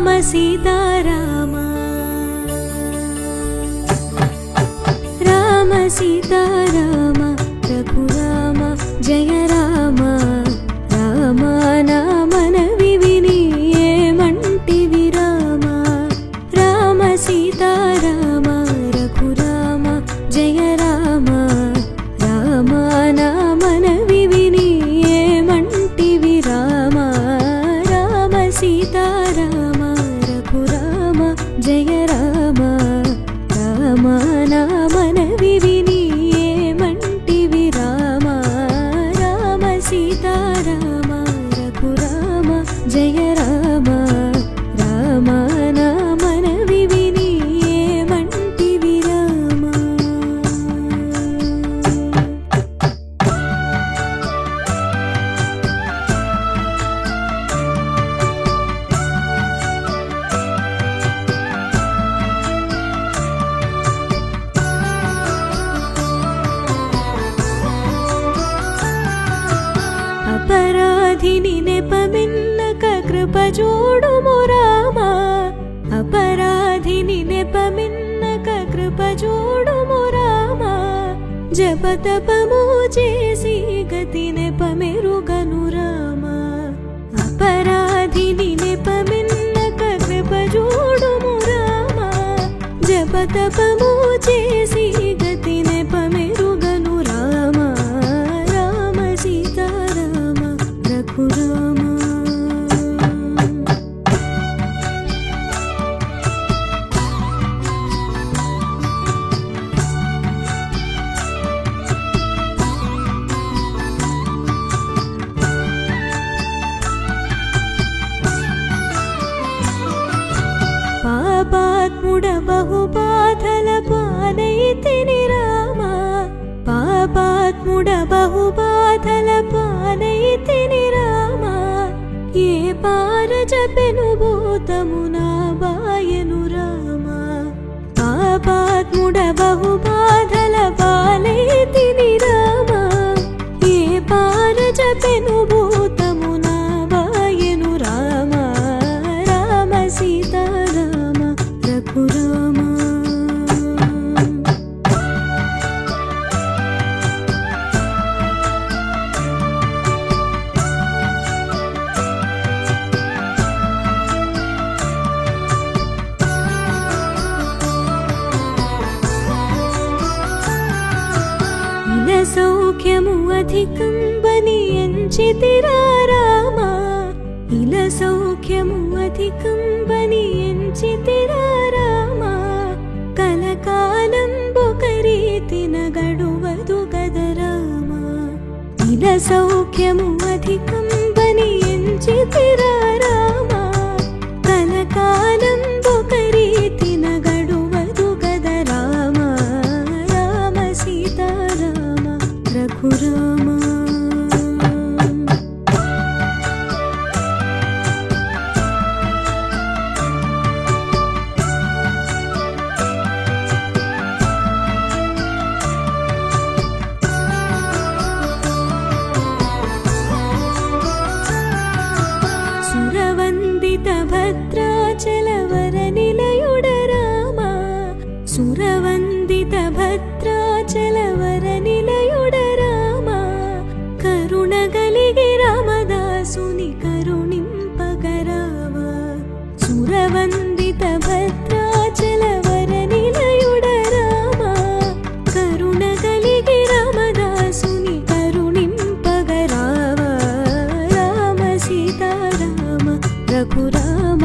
सीताराम राम सीताराम रघुराम जय राम राम नामनवि विनि ఏమంటివి రామ రామ సీతారామ రఘురామ జయ రామ రామ నామనవి విని ఏమంటివి రామ రామ సీతారామ రఘురామ జయ రామ రామ నామనవి విని ఏమంటివి రామ రామ సీతారామ రఘురామ జయ రామ రామ నామనవి విని ఏమంటివి రామ अपराधिनि नेपमिन्नक कृप जोडुमु राम अपराधिनि नेपमिन्नक कृप जोडुमु राम जपतपमु चेसि गति नेपमेरुगनु राम अपराधिनि नेपमिन्नक कृप जोडुमु राम जपतपमु चेसि गति नेपमेरुगनु राम राम सीताराम रघुराम పాపాత్ముడ బహుబాధల పాలైతిని రామ పాపాత్ముడ బహుబాధల పాలైతిని రామ ఏ పార జపెను భూతము నా బాయను రామ పాపాత్ముడ బహుబాధల పాలైతిని రామ ఏ పార జపెను భూతము నా బాయను రామ రామ సీతారామ రఘురామ ఇల సౌఖ్యము అధికం బని ఎంచితిరా రామ ఇల సౌఖ్యము అధికం బని ఎంచితిరా రామ కలకాలం బొకరీతిన గడువదు గద రామ ఇల సౌఖ్యము అధికం బని ఎంచితిరా రామ కలకాలం బొకరీతిన గడువదు గద రామ రామ సీతారామ రఘురామ సురవందిత భద్రాచలవర నిలయుడ రామ సురవందిత భద్రాచలవర నిలయుడ రామ కరుణ గలిగి రామదాసుని కరుణింపగరావ సురవందిత భద్రాచలవర నిలయుడ రామ కరుణ గలిగి రామదాసుని కరుణింపగరావ రామ సీతారామ రఘురామ